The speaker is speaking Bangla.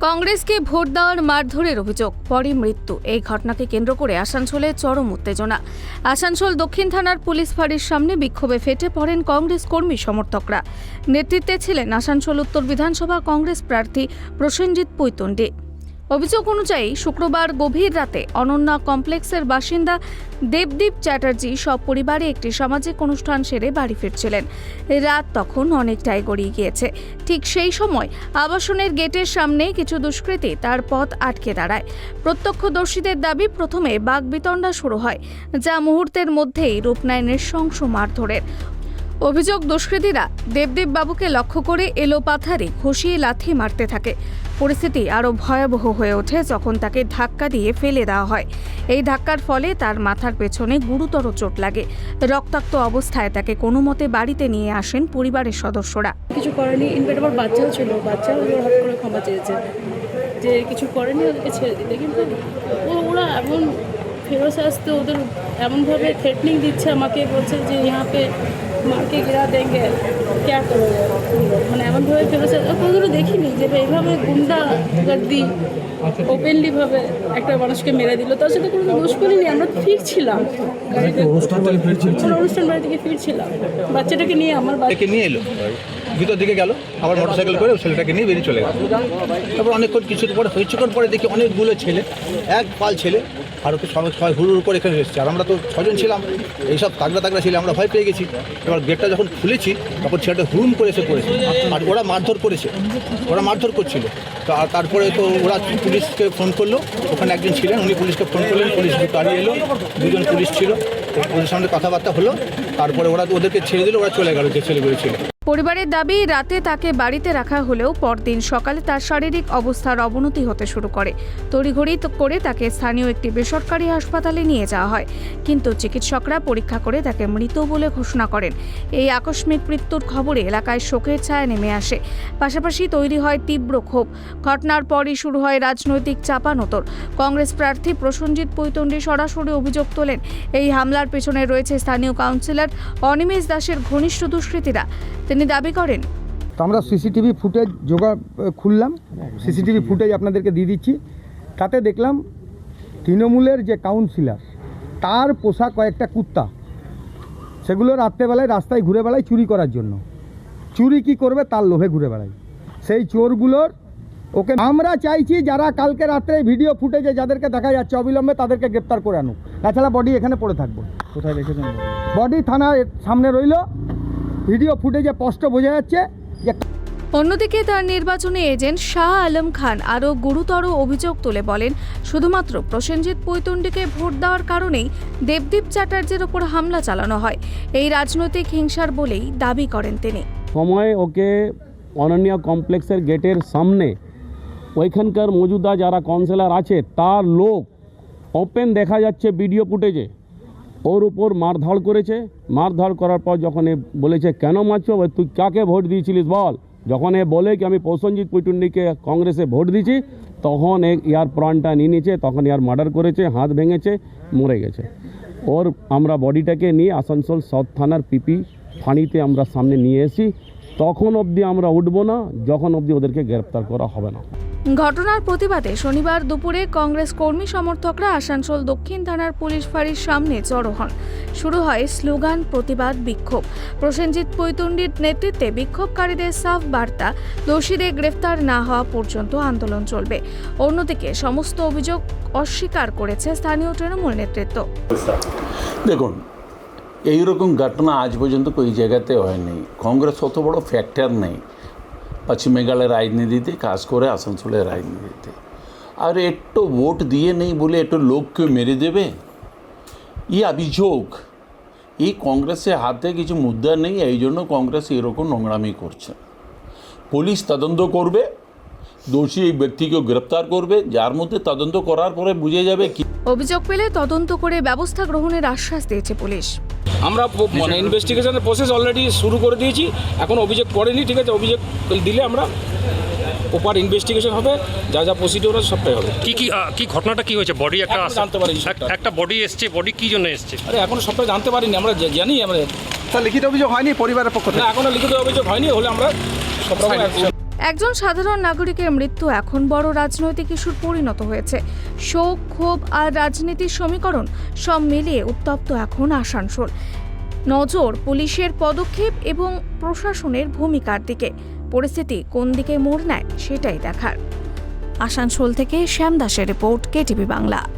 কংগ্রেসকে ভোট দেওয়ার মারধরের অভিযোগ, পরে মৃত্যু। এই ঘটনাকে কেন্দ্র করে আসানসোলে চরম উত্তেজনা। আসানসোল দক্ষিণ থানার পুলিশ ফাঁড়ির সামনে বিক্ষোভে ফেটে পড়েন কংগ্রেস কর্মী সমর্থকরা। নেতৃত্বে ছিলেন আসানসোল উত্তর বিধানসভা কংগ্রেস প্রার্থী প্রসেনজিৎ পৈতন্ডে। অভিযোগ অনুযায়ী শুক্রবার গভীর রাতে অনন্যা কমপ্লেক্সের বাসিন্দা দেবদীপ চ্যাটার্জি সপরিবারে একটি সামাজিক অনুষ্ঠান সেরে বাড়ি ফিরছিলেন। রাত তখন অনেকটাই গড়িয়ে গিয়েছে। ঠিক সেই সময় আবাসনের গেটের সামনে কিছু দুষ্কৃতী তার পথ আটকে দাঁড়ায়। প্রত্যক্ষদর্শীদের দাবি, প্রথমে বাকবিতণ্ডা শুরু হয়, যা মুহূর্তের মধ্যেই রূপ নেয় নৃশংস মারধরের। অভিযোগ, দুষ্কৃতীরা দেবদীপ বাবুকে লক্ষ্য করে এলোপাথারি ঘষিয়ে লাথি মারতে থাকে। পরিস্থিতি আরও ভয়াবহ হয়ে ওঠে যখন তাকে ধাক্কা দিয়ে ফেলে দেওয়া হয়। এই ধাক্কার ফলে তার মাথার পেছনে গুরুতর চোট লাগে। রক্তাক্ত অবস্থায় তাকে কোনো মতে বাড়িতে নিয়ে আসেন পরিবারের সদস্যরা। কিছু করেনি, ইনফ্যাক্ট আমার বাচ্চাও ছিল, বাচ্চাও হট করে ক্ষমা চেয়েছে যে কিছু করেনি, ওদেরকে ছেড়ে দিতে। কিন্তু ওরা এমন ফেরত আসতে ওদের এমনভাবে থ্রেটনিং দিচ্ছে আমাকে, বলছে যে यहाँ पे মার কে গিরা দেंगे, क्या करोगे। মানে এমনভাবে ফেরত আসতে কোনোদিনও দেখিনি যে এইভাবে গুন্ডা গর্দি ওপেনলিভাবে একটা মানুষকে মেরে দিল। তার সাথে কোনো দোষ করিনি, আমরা ফিরছিলাম অনুষ্ঠান বাড়ি থেকে ফিরছিলাম, বাচ্চাটাকে নিয়ে আমার বাচ্চাকে নিয়ে এলো, ভিতর দিকে গেল, আবার মোটরসাইকেল করে ছেলেটাকে নিয়ে বেরিয়ে চলে গেল। তারপর অনেকক্ষণ কিছুর পরে কিছুক্ষণ পরে দেখি অনেকগুলো ছেলে, এক পাল ছেলে, আর ওকে সবাই হুড় করে এখানে এসেছে। আর আমরা তো 6 জন ছিলাম, এইসব তাগড়া ছেলে, আমরা ভয় পেয়ে গেছি। এবার গেটটা যখন খুলেছি তখন ছেলেটা হুড়ুম করে এসে পড়েছে, আর ওরা মারধর করেছে, ওরা মারধর করছিল। তো আর তারপরে তো ওরা পুলিশকে ফোন করলো, ওখানে একজন ছিলেন, উনি পুলিশকে ফোন করলেন, পুলিশ গাড়ি এলো, 2 জন পুলিশ ছিল, পুলিশের সামনে কথাবার্তা হলো। তারপরে ওদেরকে ছেড়ে দিল, ওরা চলে গেল যে ছেলেগুলো ছিল। পরিবারের দাবি, রাতে তাকে বাড়িতে রাখা হলেও পরদিন সকালে তার শারীরিক অবস্থার অবনতি হতে শুরু করে। তড়িঘড়ি করে তাকে স্থানীয় একটি বেসরকারি হাসপাতালে নিয়ে যাওয়া হয়, কিন্তু চিকিৎসকরা পরীক্ষা করে তাকে মৃত বলে ঘোষণা করেন। এই আকস্মিক মৃত্যুর খবরে এলাকায় শোকের ছায়া নেমে আসে। পাশাপাশি তৈরি হয় তীব্র ক্ষোভ। ঘটনার পরই শুরু হয় রাজনৈতিক চাপানোতর। কংগ্রেস প্রার্থী প্রসেনজিৎ পৈতন্ডে সরাসরি অভিযোগ তোলেন, এই হামলার পেছনে রয়েছে স্থানীয় কাউন্সিলর অনিমেষ দাসের ঘনিষ্ঠ দুষ্কৃতীরা। তিনি দাবি করেন, তো আমরা সিসিটিভি ফুটেজ খুললাম, সিসিটিভি ফুটেজ আপনাদেরকে দিয়ে দিচ্ছি। তাতে দেখলাম তৃণমূলের যে কাউন্সিলর, তার পোষা কয়েকটা কুত্তা, সেগুলো রাত্রেবেলায় রাস্তায় ঘুরে বেড়ায় চুরি করার জন্য। চুরি কি করবে তার লোভে ঘুরে বেড়ায়। সেই চোরগুলোর ওকে আমরা চাইছি, যারা কালকে রাত্রে ভিডিও ফুটেজে যাদেরকে দেখা যাচ্ছে অবিলম্বে তাদেরকে গ্রেপ্তার করে আনুক, তাছাড়া বডি এখানে পড়ে থাকবে। কোথায় রেখেছেন বডি? থানার সামনে রইল, ভিডিও ফুটেজে স্পষ্ট বোঝা যাচ্ছে। অন্যদিকে তার নির্বাচনী এজেন্ট শাহ আলম খান আরও গুরুতর অভিযোগ তুলে বলেন, শুধুমাত্র প্রসেনজিৎ পৈতন্ডেকে ভোট দেওয়ার কারণেই দেবদীপ চ্যাটার্জির ওপর হামলা চালানো হয়। এই রাজনৈতিক হিংসার বলেই দাবি করেন তিনি। সময় ওকে অনন্যা কমপ্লেক্সের গেটের সামনে ওইখানকার মজুদা যারা কাউন্সিলর আছে তার লোক ওপেন দেখা যাচ্ছে ভিডিও ফুটেজে, ওর উপর মারধর করেছে। মারধর করার পর যখন এ বলেছে কেন মারছো, তুই কাকে ভোট দিয়েছিলিস বল, যখন এ বলে কি আমি প্রসেনজিৎ পৈতন্ডেকে কংগ্রেসে ভোট দিয়েছি, তখন ইয়ার প্রাণটা নিয়ে নিয়েছে, তখন ইয়ার মার্ডার করেছে, হাত ভেঙেছে, মরে গেছে। ওর আমরা বডিটাকে নিয়ে আসানসোল সাউথ থানার পিপি ফাঁড়িতে আমরা সামনে নিয়ে এসি। তখন অবধি আমরা উঠবো না যখন অবধি ওদেরকে গ্রেপ্তার করা হবে না। ঘটনার প্রতিবাদে শনিবার দুপুরে কংগ্রেস কর্মী সমর্থকরা আসানসোল দক্ষিণ থানার পুলিশ ফাঁড়ির সামনে জড়ো হন। শুরু হয় স্লোগান, প্রতিবাদ, বিক্ষোভ। প্রসেনজিৎ পৈতন্ডের নেতৃত্বে বিক্ষোভকারীদের সাফ বার্তা, দোষীদের গ্রেফতার না হওয়া পর্যন্ত আন্দোলন চলবে। অন্যদিকে সমস্ত অভিযোগ অস্বীকার করেছে স্থানীয় তৃণমূল নেতৃত্ব। দেখুন, এইরকম ঘটনা আজ পর্যন্ত কোই জায়গাতে হয়নি। কংগ্রেস অত বড় ফ্যাক্টর নেই পশ্চিম বেঙ্গলের রাজনীতিতে, কাজ করে আসানসোলের রাজনীতিতে। আর একটু ভোট দিয়ে নেই বলে একটু লোককে মেরে দেবে, এই অভিযোগ, এই কংগ্রেসের হাতে কিছু মুদ্রা নেই, এই জন্য কংগ্রেস এরকম নোংরামি করছে। পুলিশ তদন্ত করবে, দোষী এই ব্যক্তিকে গ্রেপ্তার করবে, যার মধ্যে তদন্ত করার পরে বুঝে যাবে কি। অভিযোগ পেলে তদন্ত করে ব্যবস্থা গ্রহণের আশ্বাস দিয়েছে পুলিশ। আমরা মানে ইনভেস্টিগেশনের প্রসেস অলরেডি শুরু করে দিয়েছি, এখন অভিযোগ করেনি, ঠিক আছে। অভিযোগ দিলে আমরা প্রপার ইনভেস্টিগেশন হবে, যা যা প্রসিডিওর সবটাই হবে। কি ঘটনাটা কি হয়েছে? বডি জানতে পারি, একটা বডি এসছে, বডি কি জন্য এসছে? আরে এখনো সবটা জানতে পারিনি, আমরা জানি। আমরা লিখিত অভিযোগ হয়নি পরিবারের পক্ষ থেকে? এখনো লিখিত অভিযোগ হয়নি, হলে আমরা সব রকম একজন সাধারণ নাগরিকের মৃত্যু এখন বড় রাজনৈতিক ইস্যুর পরিণত হয়েছে। শোক, ক্ষোভ আর রাজনীতির সমীকরণ সব মিলিয়ে উত্তপ্ত এখন আসানসোল। নজর পুলিশের পদক্ষেপ এবং প্রশাসনের ভূমিকার দিকে। পরিস্থিতি কোন দিকে মোড় নেয় সেটাই দেখার। আসানসোল থেকে শ্যাম দাসের রিপোর্ট, কেটিভি বাংলা।